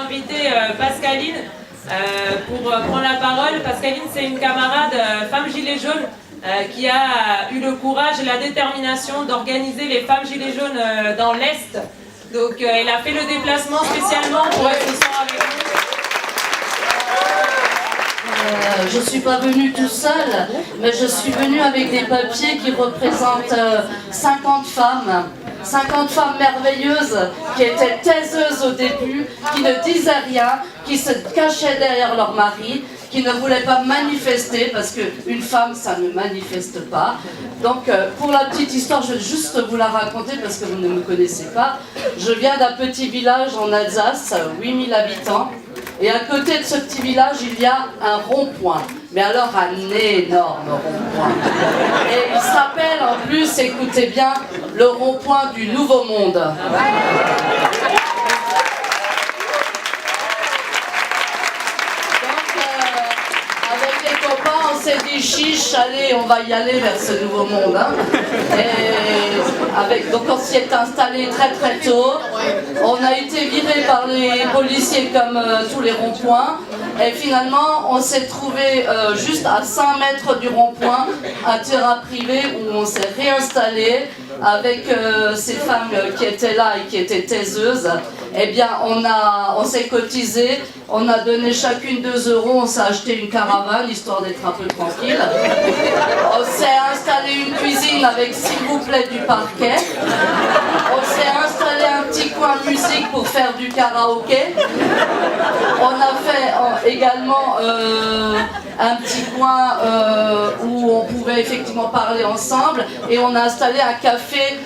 invité Pascaline pour prendre la parole. Pascaline, c'est une camarade femme gilet jaune qui a eu le courage et la détermination d'organiser les femmes gilets jaunes dans l'Est. Donc elle a fait le déplacement spécialement pour être ce soir avec nous. Je ne suis pas venue tout seul, mais je suis venue avec des papiers qui représentent 50 femmes. 50 femmes merveilleuses qui étaient taiseuses au début, qui ne disaient rien, qui se cachaient derrière leur mari, qui ne voulaient pas manifester, parce qu'une femme, ça ne manifeste pas. Donc, pour la petite histoire, je vais juste vous la raconter, parce que vous ne me connaissez pas. Je viens d'un petit village en Alsace, 8000 habitants. Et à côté de ce petit village, il y a un rond-point. Mais alors un énorme rond-point. Et il s'appelle en plus, écoutez bien, le rond-point du Nouveau Monde. On s'est dit chiche, allez, on va y aller vers ce nouveau monde. Hein. Donc on s'y est installé très très tôt. On a été viré par les policiers comme tous les ronds-points. Et finalement, on s'est trouvé juste à 100 mètres du rond-point, un terrain privé où on s'est réinstallé avec ces femmes qui étaient là et qui étaient taiseuses. Eh bien, on s'est cotisé, on a donné chacune 2 €, on s'est acheté une caravane, histoire d'être un peu tranquille. On s'est installé une cuisine avec, s'il vous plaît, du parquet. On s'est installé un petit coin de musique pour faire du karaoké. On a fait également un petit coin où on pouvait effectivement parler ensemble. Et on a installé un café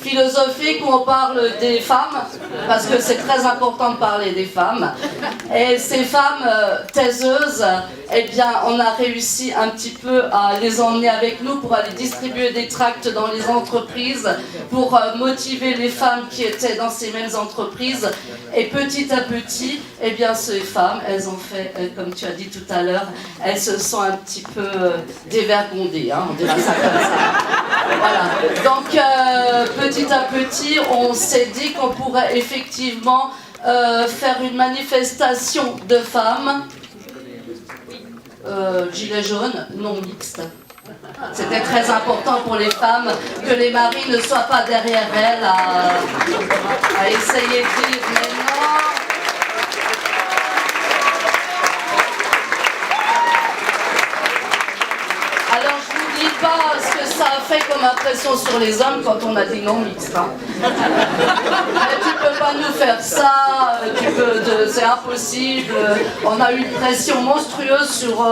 philosophique où on parle des femmes, parce que c'est très important de parler des femmes. Et ces femmes taiseuses, eh bien, on a réussi un petit peu à les emmener avec nous pour aller distribuer des tracts dans les entreprises, pour motiver les femmes qui étaient dans ces mêmes entreprises. Et petit à petit, eh bien, ces femmes, elles ont fait, comme tu as dit tout à l'heure, elles se sont un petit peu dévergondées, hein, on dira ça comme ça. Voilà. Donc, petit à petit, on s'est dit qu'on pourrait effectivement faire une manifestation de femmes, gilets jaunes, non mixtes. C'était très important pour les femmes que les maris ne soient pas derrière elles à essayer de dire mais non. Alors je vous dis pas ce que ça a fait comme impression sur les hommes quand on a dit non mixte. Hein. Tu peux pas nous faire ça, c'est impossible. On a eu une pression monstrueuse sur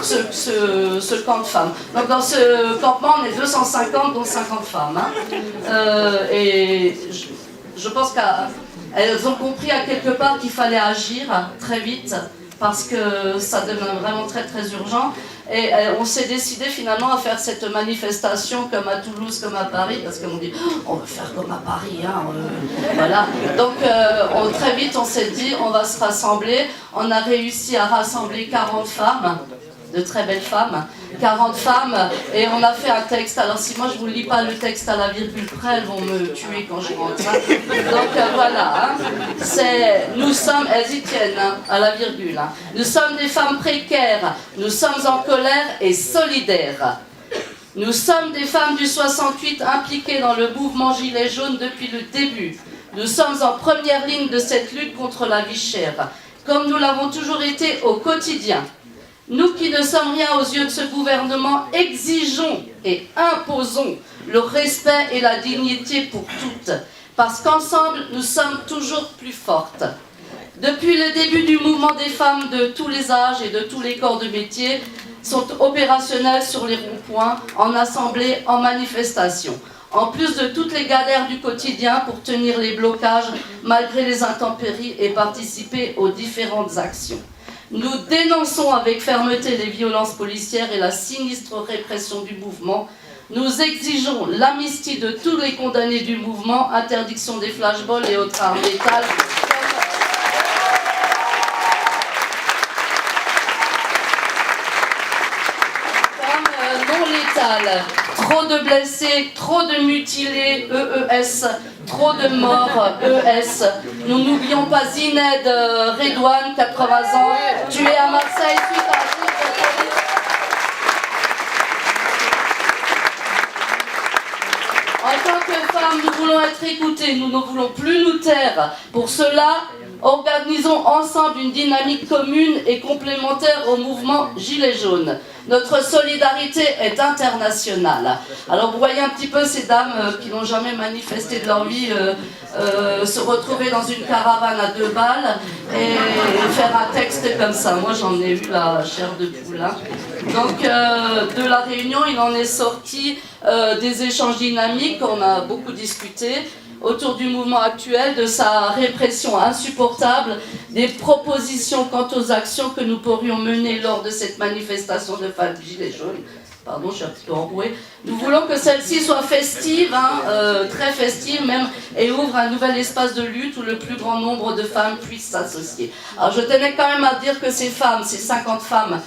ce camp de femmes. Donc dans ce campement, on est 250, dont 50 femmes. Hein. Et je pense qu'elles ont compris à quelque part qu'il fallait agir très vite, parce que ça devient vraiment très très urgent. Et on s'est décidé finalement à faire cette manifestation comme à Toulouse, comme à Paris, parce qu'on dit on veut faire comme à Paris, hein, voilà. Donc très vite on s'est dit on va se rassembler. On a réussi à rassembler 40 femmes, de très belles femmes, 40 femmes, et on a fait un texte. Alors si moi je vous lis pas le texte à la virgule près, elles vont me tuer quand je rentre. Hein. Donc voilà, hein. Nous sommes, elles y tiennent hein, à la virgule. Hein. Nous sommes des femmes précaires, nous sommes en colère et solidaires. Nous sommes des femmes du 68 impliquées dans le mouvement Gilets jaunes depuis le début. Nous sommes en première ligne de cette lutte contre la vie chère, comme nous l'avons toujours été au quotidien. Nous qui ne sommes rien aux yeux de ce gouvernement, exigeons et imposons le respect et la dignité pour toutes, parce qu'ensemble, nous sommes toujours plus fortes. Depuis le début du mouvement, des femmes de tous les âges et de tous les corps de métier sont opérationnelles sur les ronds-points, en assemblée, en manifestation. En plus de toutes les galères du quotidien pour tenir les blocages malgré les intempéries et participer aux différentes actions. Nous dénonçons avec fermeté les violences policières et la sinistre répression du mouvement. Nous exigeons l'amnistie de tous les condamnés du mouvement, interdiction des flashballs et autres armes létales. Non létales. Trop de blessés, trop de mutilés, EES, trop de morts, ES. Nous n'oublions pas Zined Redouane, 80 ans, tué à Marseille suite à un coup de police. En tant que femmes, nous voulons être écoutées, nous ne voulons plus nous taire. Pour cela, organisons ensemble une dynamique commune et complémentaire au mouvement Gilets jaunes. Notre solidarité est internationale. Alors vous voyez un petit peu ces dames qui n'ont jamais manifesté de leur vie se retrouver dans une caravane à 2 balles et faire un texte comme ça. Moi j'en ai eu la chair de poule. Hein. Donc de la réunion il en est sorti des échanges dynamiques, on a beaucoup discuté autour du mouvement actuel, de sa répression insupportable, des propositions quant aux actions que nous pourrions mener lors de cette manifestation de femmes Gilets jaunes. Pardon, je suis un petit peu enrouée. Nous voulons que celle-ci soit festive, hein, très festive même, et ouvre un nouvel espace de lutte où le plus grand nombre de femmes puissent s'associer. Alors je tenais quand même à dire que ces femmes, ces 50 femmes,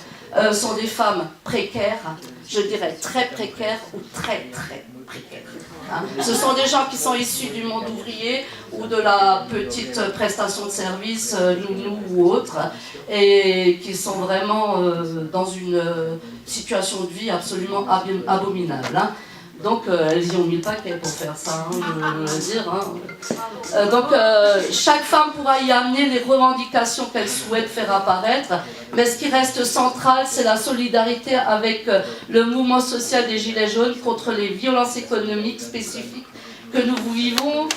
sont des femmes précaires, je dirais très précaires ou très très précaires. Hein. Ce sont des gens qui sont issus du monde ouvrier ou de la petite prestation de service, nounou ou autre, et qui sont vraiment dans une situation de vie absolument abominable. Hein. Donc elles y ont mis le paquet pour faire ça, hein, je veux dire. Hein. Donc chaque femme pourra y amener les revendications qu'elle souhaite faire apparaître, mais ce qui reste central, c'est la solidarité avec le mouvement social des Gilets jaunes contre les violences économiques spécifiques que nous vivons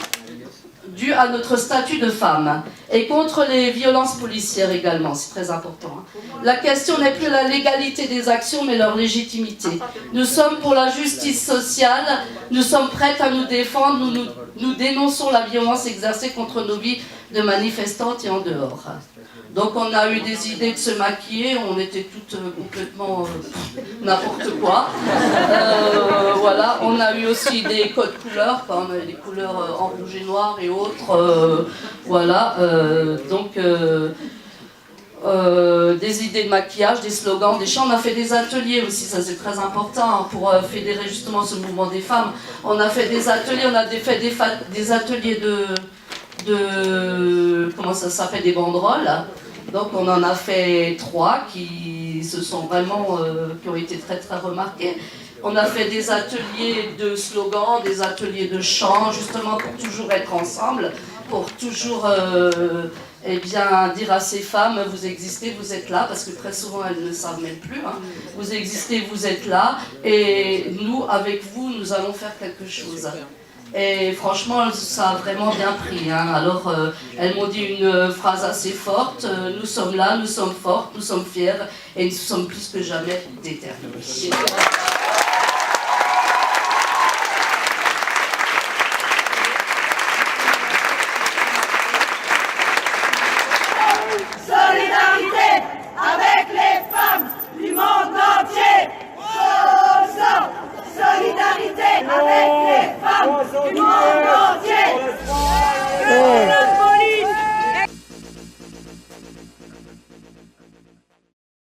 dû à notre statut de femme, et contre les violences policières également, c'est très important. La question n'est plus la légalité des actions, mais leur légitimité. Nous sommes pour la justice sociale, nous sommes prêtes à nous défendre, nous dénonçons la violence exercée contre nos vies de manifestantes et en dehors. Donc on a eu des idées de se maquiller, on était toutes complètement n'importe quoi. Voilà, on a eu aussi des codes couleurs, on a des couleurs en rouge et noir et autres. Voilà, donc des idées de maquillage, des slogans, des chants. On a fait des ateliers aussi, ça c'est très important hein, pour fédérer justement ce mouvement des femmes. On a fait des ateliers, on a fait des ateliers de comment ça s'appelle, des banderoles. Donc on en a fait 3 qui se sont vraiment, qui ont été très très remarqués. On a fait des ateliers de slogans, des ateliers de chants, justement pour toujours être ensemble, pour toujours eh bien, dire à ces femmes, vous existez, vous êtes là, parce que très souvent elles ne savent même plus. Hein. Vous existez, vous êtes là, et nous, avec vous, nous allons faire quelque chose. Et franchement, ça a vraiment bien pris. Hein. Alors, elles m'ont dit une phrase assez forte. Nous sommes là, nous sommes fortes, nous sommes fiers et nous sommes plus que jamais déterminés.